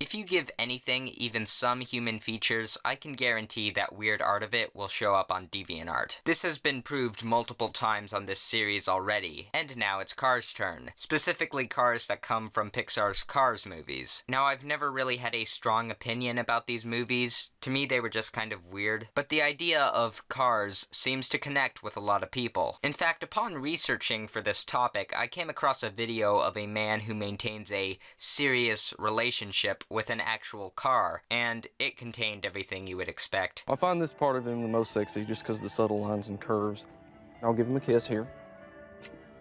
If you give anything even some human features, I can guarantee that weird art of it will show up on Deviantart. This has been proved multiple times on this series already, and now it's Cars' turn. Specifically cars that come from Pixar's Cars movies. Now, I've never really had a strong opinion about these movies. To me, they were just kind of weird. But the idea of cars seems to connect with a lot of people. In fact, upon researching for this topic, I came across a video of a man who maintains a serious relationship with an actual car, and it contained everything you would expect. I find this part of him the most sexy just because of the subtle lines and curves. I'll give him a kiss here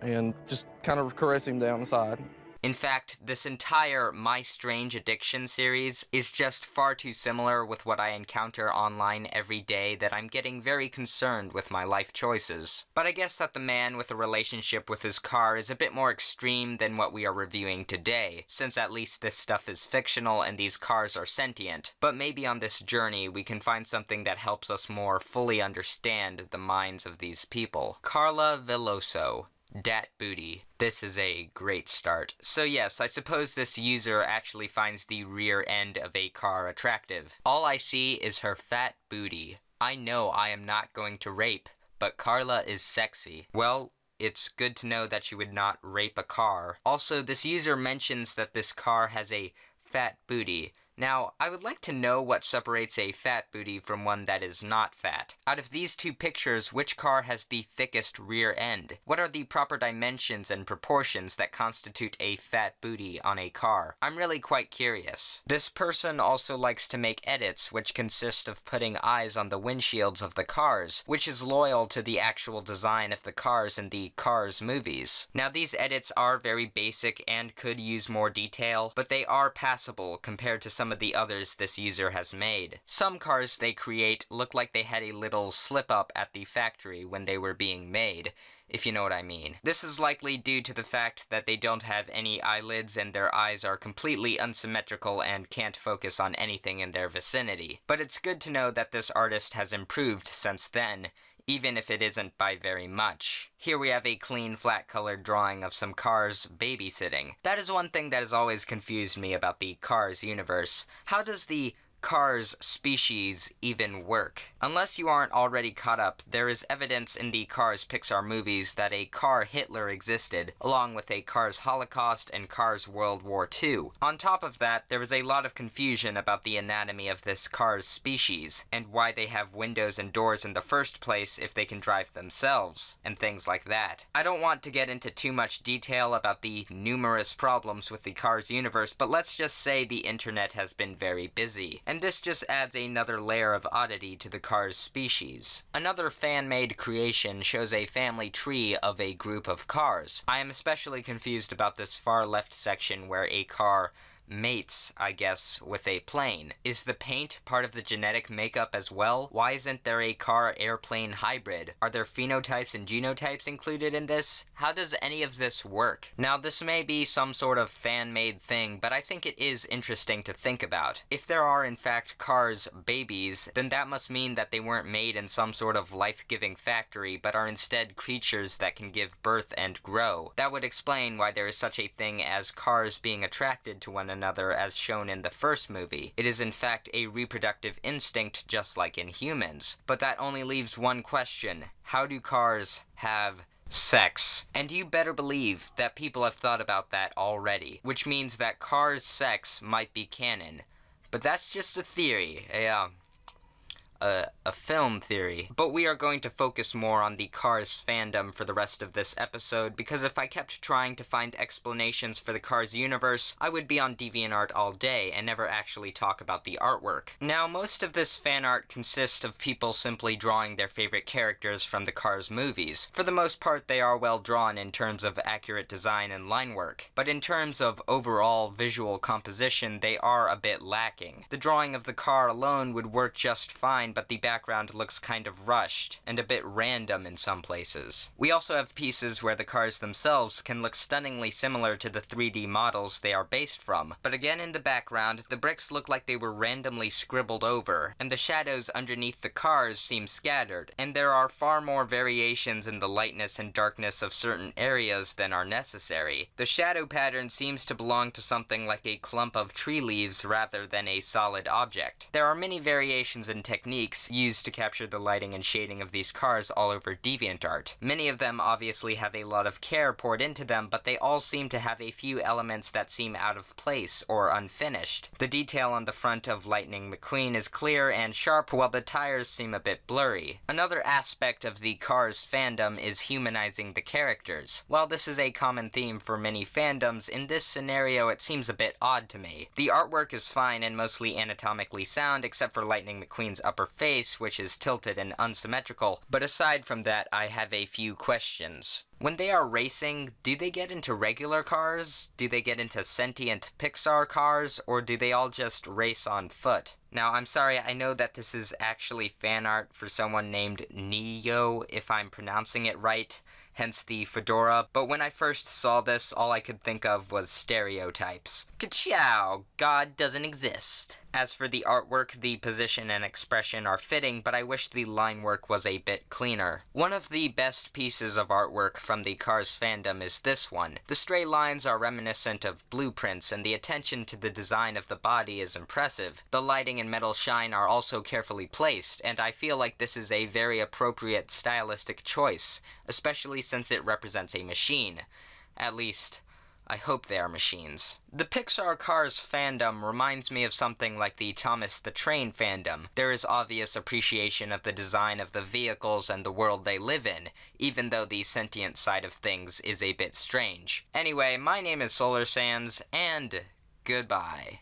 and just kind of caress him down the side. In fact, this entire My Strange Addiction series is just far too similar with what I encounter online every day that I'm getting very concerned with my life choices. But I guess that the man with a relationship with his car is a bit more extreme than what we are reviewing today, since at least this stuff is fictional and these cars are sentient. But maybe on this journey we can find something that helps us more fully understand the minds of these people. Carla Veloso. Dat booty. This is a great start. So yes, I suppose this user actually finds the rear end of a car attractive. All I see is her fat booty. I know I am not going to rape, but Carla is sexy. Well, it's good to know that you would not rape a car. Also, this user mentions that this car has a fat booty. Now, I would like to know what separates a fat booty from one that is not fat. Out of these two pictures, which car has the thickest rear end? What are the proper dimensions and proportions that constitute a fat booty on a car? I'm really quite curious. This person also likes to make edits, which consist of putting eyes on the windshields of the cars, which is loyal to the actual design of the cars in the Cars movies. Now, these edits are very basic and could use more detail, but they are passable compared to some of the others this user has made. Some cars they create look like they had a little slip-up at the factory when they were being made, if you know what I mean. This is likely due to the fact that they don't have any eyelids and their eyes are completely unsymmetrical and can't focus on anything in their vicinity. But it's good to know that this artist has improved since then, even if it isn't by very much. Here we have a clean, flat-colored drawing of some cars babysitting. That is one thing that has always confused me about the Cars universe. How does the Cars species even work? Unless you aren't already caught up, there is evidence in the Cars Pixar movies that a Car Hitler existed, along with a Cars Holocaust and Cars World War II. On top of that, there is a lot of confusion about the anatomy of this Cars species, and why they have windows and doors in the first place if they can drive themselves, and things like that. I don't want to get into too much detail about the numerous problems with the Cars universe, but let's just say the internet has been very busy. And this just adds another layer of oddity to the Cars species. Another fan-made creation shows a family tree of a group of cars. I am especially confused about this far left section where a car mates, I guess, with a plane. Is the paint part of the genetic makeup as well? Why isn't there a car-airplane hybrid? Are there phenotypes and genotypes included in this? How does any of this work? Now, this may be some sort of fan-made thing, but I think it is interesting to think about. If there are, in fact, cars babies, then that must mean that they weren't made in some sort of life-giving factory, but are instead creatures that can give birth and grow. That would explain why there is such a thing as cars being attracted to one another as shown in the first movie. It is in fact a reproductive instinct just like in humans. But that only leaves one question. How do cars have sex? And you better believe that people have thought about that already, which means that Cars' sex might be canon. But that's just a theory, a film theory. But we are going to focus more on the Cars fandom for the rest of this episode, because if I kept trying to find explanations for the Cars universe, I would be on DeviantArt all day and never actually talk about the artwork. Now, most of this fan art consists of people simply drawing their favorite characters from the Cars movies. For the most part, they are well drawn in terms of accurate design and line work, but in terms of overall visual composition, they are a bit lacking. The drawing of the car alone would work just fine fine, but the background looks kind of rushed, and a bit random in some places. We also have pieces where the cars themselves can look stunningly similar to the 3D models they are based from, but again in the background, the bricks look like they were randomly scribbled over, and the shadows underneath the cars seem scattered, and there are far more variations in the lightness and darkness of certain areas than are necessary. The shadow pattern seems to belong to something like a clump of tree leaves rather than a solid object. There are many variations and techniques used to capture the lighting and shading of these cars all over Deviantart. Many of them obviously have a lot of care poured into them, but they all seem to have a few elements that seem out of place or unfinished. The detail on the front of Lightning McQueen is clear and sharp, while the tires seem a bit blurry. Another aspect of the Cars fandom is humanizing the characters. While this is a common theme for many fandoms, in this scenario it seems a bit odd to me. The artwork is fine and mostly anatomically sound, except for Lightning McQueen's upper face, which is tilted and unsymmetrical, but aside from that, I have a few questions. When they are racing, do they get into regular cars? Do they get into sentient Pixar cars? Or do they all just race on foot? Now, I'm sorry, I know that this is actually fan art for someone named Neo, if I'm pronouncing it right, hence the fedora, but when I first saw this, all I could think of was stereotypes. Ka-chow! God doesn't exist. As for the artwork, the position and expression are fitting, but I wish the line work was a bit cleaner. One of the best pieces of artwork from the Cars fandom is this one. The stray lines are reminiscent of blueprints, and the attention to the design of the body is impressive. The lighting and metal shine are also carefully placed, and I feel like this is a very appropriate stylistic choice, especially since it represents a machine. At least, I hope they are machines. The Pixar Cars fandom reminds me of something like the Thomas the Train fandom. There is obvious appreciation of the design of the vehicles and the world they live in, even though the sentient side of things is a bit strange. Anyway, my name is Solar Sands, and goodbye.